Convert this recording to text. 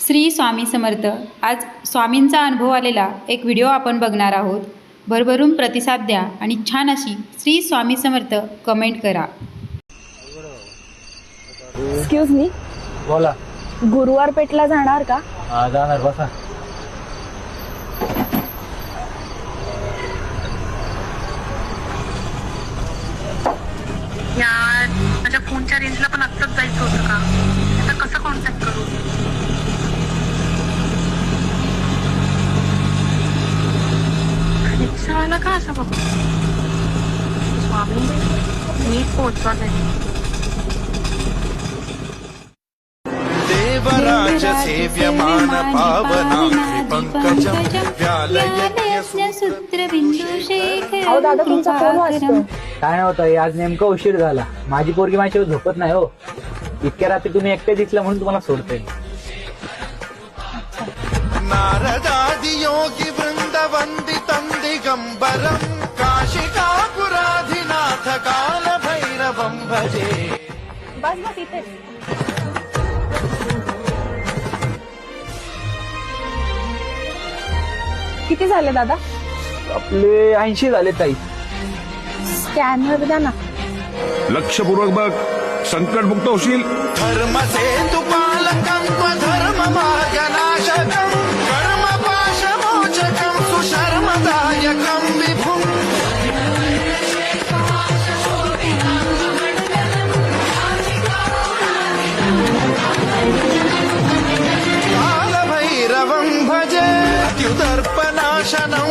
श्री स्वामी समर्थ। आज स्वामींचा अनुभव आलेला एक व्हिडिओ आपण बघणार आहोत। भरभरून प्रतिसाद द्या आणि छान अशी श्री स्वामी समर्थ कमेंट करा। एक्सक्यूज मी, बोला. गुरुवार पेठला जाणार का? हा, जाणार. बसा. यार, माझ्या फोनच्या रेंजला पण आत्ताच जायचं होतं का? आता कसं कॉन्टॅक्ट करू? रिक्षावाला का असा बघ? स्वामी नीट पोहोचवा नाही. देवराज सेव्यमान पावनांघ्रि पंकजं अहो दादा, तुमचा फोन वाजतो. काय नव्हतं, आज नेमका उशीर झाला. माझी पोरगी माझ्यावर झोपत नाही हो. इतक्या रात्री तुम्ही एकटे दिसला म्हणून तुम्हाला सोडते. नारदादि योगी वृंद वंदितं दिगंबरं काशिकापुराधिनाथ काल भैरवं भजे. बस बस इथे. किती झाले दादा? आपले 80 झाले ताई. स्कॅनर द्या ना. लक्षपूर्वक बघ, संकटमुक्त होशील. धर्मसेतु पालकं धर्म मार्गनाशकं कर्मपाशमोचकं सुशर्मदायकं विभुं. कालभैरवं भजे द्युदर्पनाशनं